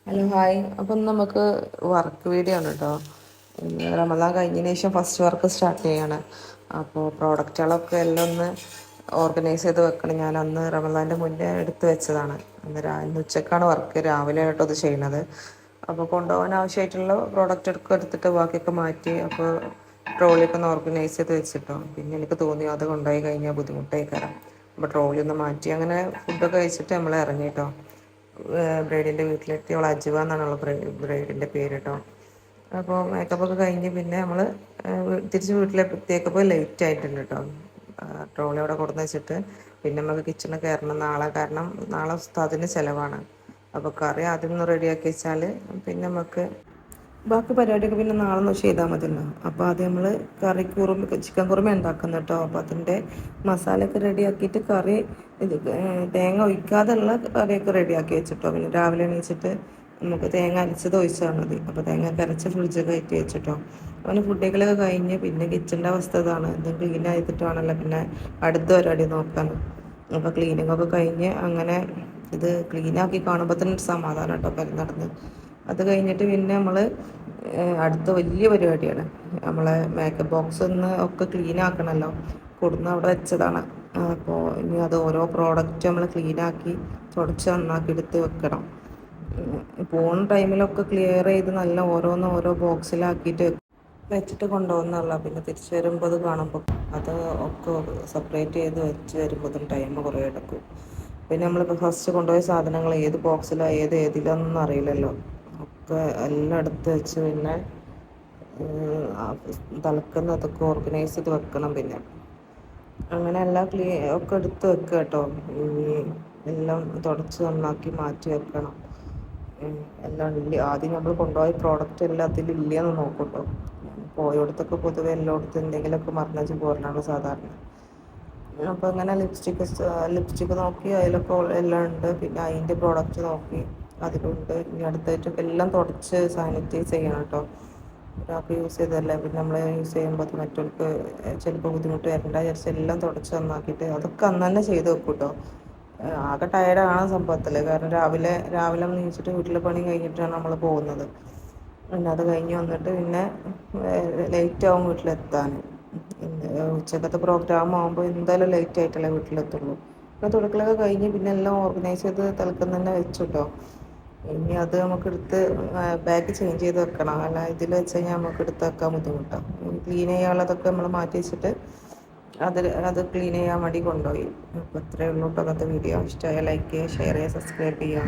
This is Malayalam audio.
Hello hi. അപ്പം നമുക്ക് വർക്ക് വീഡിയോ ആണ് കേട്ടോ. റമദാൻ കഴിഞ്ഞതിന് ശേഷം ഫസ്റ്റ് വർക്ക് സ്റ്റാർട്ട് ചെയ്യാണ്. അപ്പോൾ പ്രോഡക്റ്റുകളൊക്കെ എല്ലാം ഒന്ന് ഓർഗനൈസ് ചെയ്ത് വെക്കണം. ഞാൻ അന്ന് റമദാൻ്റെ മുന്നേ എടുത്ത് വെച്ചതാണ്. ഇന്ന് ഉച്ചക്കാണ് വർക്ക്, രാവിലെ ആയിട്ടോ അത് ചെയ്യുന്നത്. അപ്പോൾ കൊണ്ടുപോകാൻ ആവശ്യമായിട്ടുള്ള പ്രോഡക്റ്റ് എടുത്തിട്ട് ബാക്കിയൊക്കെ മാറ്റി അപ്പോൾ ട്രോളിയൊക്കെ ഒന്ന് ഓർഗനൈസ് ചെയ്ത് വെച്ചിട്ടോ. പിന്നെ എനിക്ക് തോന്നി അത് കൊണ്ടുപോയി കഴിഞ്ഞാൽ ബുദ്ധിമുട്ടായി കയറാം. അപ്പോൾ ട്രോളി ഒന്ന് മാറ്റി അങ്ങനെ ഫുഡൊക്കെ കഴിച്ചിട്ട് നമ്മൾ ഇറങ്ങിയിട്ടോ. ബ്രൈഡിൻ്റെ വീട്ടിലെത്തി. അവൾ അജുവ എന്നാണുള്ള ബ്രൈഡിൻ്റെ പേര് കേട്ടോ. അപ്പോൾ മേക്കപ്പൊക്കെ കഴിഞ്ഞ് പിന്നെ നമ്മൾ തിരിച്ച് വീട്ടിലെത്തിയപ്പോൾ ലേറ്റ് ആയിട്ടുണ്ട് കേട്ടോ. ട്രോളി അവിടെ കൊടുന്ന് വെച്ചിട്ട് പിന്നെ നമുക്ക് കിച്ചണിൽ കയറണം നാളെ. കാരണം നാളെ ഉസ്താദിന് ചിലവാണ്. അപ്പോൾ കറി ആദ്യം ഒന്ന് റെഡിയാക്കി വെച്ചാൽ പിന്നെ നമുക്ക് ബാക്കി പരിപാടിയൊക്കെ പിന്നെ നാളെ ഒന്ന് ചെയ്താൽ മതിയല്ലോ. അപ്പോൾ ആദ്യം നമ്മൾ കറി ചിക്കൻ കുറുമ ഉണ്ടാക്കുന്നു കേട്ടോ. അപ്പോൾ അതിൻ്റെ മസാലയൊക്കെ റെഡിയാക്കിയിട്ട് കറി തേങ്ങ ഒഴിക്കാതെയുള്ള കറിയൊക്കെ റെഡിയാക്കി വെച്ചിട്ടോ. പിന്നെ രാവിലെ എണീച്ചിട്ട് നമുക്ക് തേങ്ങ അരച്ചത് ഒഴിച്ചാൽ മതി. അപ്പോൾ തേങ്ങ അരച്ച് ഫ്രിഡ്ജൊക്കെ കയറ്റി വെച്ചിട്ടോ. അവന് ഫുഡുകളൊക്കെ കഴിഞ്ഞ് പിന്നെ കിച്ചൻ്റെ അവസ്ഥ ഇതാണ്. ഇത് ക്ലീൻ ആയിട്ടിട്ടാണല്ലോ പിന്നെ അടുത്ത പരിപാടി നോക്കാൻ. അപ്പോൾ ക്ലീനിങ്ങൊക്കെ കഴിഞ്ഞ് അങ്ങനെ ഇത് ക്ലീനാക്കി കാണുമ്പോൾ തന്നെ ഒരു സമാധാനം കേട്ടോ പെരുന്നടന്ന്. അത് കഴിഞ്ഞിട്ട് പിന്നെ നമ്മൾ അടുത്ത വലിയ പരിപാടിയാണ്. നമ്മളെ മേക്കപ്പ് ബോക്സ് ഒന്ന് ഒക്കെ ക്ലീൻ ആക്കണമല്ലോ. കൊടുന്ന് അവിടെ വെച്ചതാണ്. അപ്പോൾ ഇനി അത് ഓരോ പ്രോഡക്റ്റ് നമ്മൾ ക്ലീനാക്കി തുടച്ച് നന്നാക്കി എടുത്ത് വെക്കണം. പോകുന്ന ടൈമിലൊക്കെ ക്ലിയർ ചെയ്ത് നല്ല ഓരോ ബോക്സിലാക്കിയിട്ട് വെച്ചിട്ട് കൊണ്ടുപോകുന്നുള്ള. പിന്നെ തിരിച്ച് വരുമ്പോൾ അത് കാണുമ്പോൾ അത് ഒക്കെ സെപ്പറേറ്റ് ചെയ്ത് വെച്ച് വരുമ്പോൾ ടൈം കുറേ എടുക്കും. പിന്നെ നമ്മളിപ്പോൾ ഫസ്റ്റ് കൊണ്ടുപോയ സാധനങ്ങൾ ഏത് ബോക്സിലാണ് ഏതിലാണെന്നൊന്നും അറിയില്ലല്ലോ. ഒക്കെ എല്ലാം എടുത്ത് വെച്ച് പിന്നെ തലക്കുന്നതൊക്കെ ഓർഗനൈസ് ചെയ്ത് വെക്കണം. പിന്നെ അങ്ങനെ എല്ലാം ഒക്കെ എടുത്ത് വെക്കുക കേട്ടോ. എല്ലാം തുടച്ച് നന്നാക്കി മാറ്റി വെക്കണം. എല്ലാം ഇല്ല. ആദ്യം നമ്മൾ കൊണ്ടുപോയ പ്രോഡക്റ്റ് എല്ലാം അതിലില്ലയെന്ന് നോക്കും കേട്ടോ. പോയോടത്തൊക്കെ പൊതുവെ എല്ലായിടത്തും എന്തെങ്കിലുമൊക്കെ മറന്നു പോരലാണ് സാധാരണ. അപ്പോൾ അങ്ങനെ ലിപ്സ്റ്റിക്ക് നോക്കി അതിലൊക്കെ എല്ലാം ഉണ്ട്. പിന്നെ അതിൻ്റെ പ്രോഡക്റ്റ് നോക്കി അതിലുണ്ട്. ഇനി അടുത്തായിട്ടൊക്കെ എല്ലാം തുടച്ച് സാനിറ്റൈസ് ചെയ്യണം കേട്ടോ. ഒരാൾക്ക് യൂസ് ചെയ്തതല്ലേ പിന്നെ നമ്മൾ യൂസ് ചെയ്യുമ്പോൾ അത് മറ്റവർക്ക് ചിലപ്പോൾ ബുദ്ധിമുട്ട് വരണ്ട വിചാരിച്ച് എല്ലാം തുടച്ച് നന്നാക്കിയിട്ട് അതൊക്കെ അന്ന് തന്നെ ചെയ്ത് വെക്കും കേട്ടോ. ആകെ ടയർഡാണ് സംഭവത്തിൽ. കാരണം രാവിലെ നീച്ചിട്ട് വീട്ടിലെ പണി കഴിഞ്ഞിട്ടാണ് നമ്മൾ പോകുന്നത്. പിന്നെ അത് കഴിഞ്ഞ് വന്നിട്ട് പിന്നെ ലേറ്റാവും വീട്ടിലെത്താൻ. ഉച്ചക്കത്തെ പ്രോഗ്രാം ആകുമ്പോൾ എന്തായാലും ലേറ്റ് ആയിട്ടല്ലേ വീട്ടിലെത്തുള്ളൂ. പിന്നെ തുടക്കലൊക്കെ കഴിഞ്ഞ് പിന്നെ എല്ലാം ഓർഗനൈസ് ചെയ്ത് തൽക്കം തന്നെ വെച്ചു കേട്ടോ. ഇനി അത് നമുക്ക് എടുത്ത് ബാഗ് ചേഞ്ച് ചെയ്ത് വെക്കണം. അല്ല ഇതിൽ വെച്ച് കഴിഞ്ഞാൽ നമുക്ക് എടുത്ത് വെക്കാൻ ബുദ്ധിമുട്ടാണ്. ക്ലീൻ ചെയ്യാനുള്ളതൊക്കെ നമ്മൾ മാറ്റി വെച്ചിട്ട് അത് ക്ലീൻ ചെയ്യാൻ വേണ്ടി കൊണ്ടുപോയി. അപ്പോൾ ഇത്രയേ ഉള്ളൂ കേട്ടോ അന്നത്തെ വീഡിയോ. ഇഷ്ടമായ ലൈക്ക് ചെയ്യുക, ഷെയർ ചെയ്യുക, സബ്സ്ക്രൈബ് ചെയ്യുക.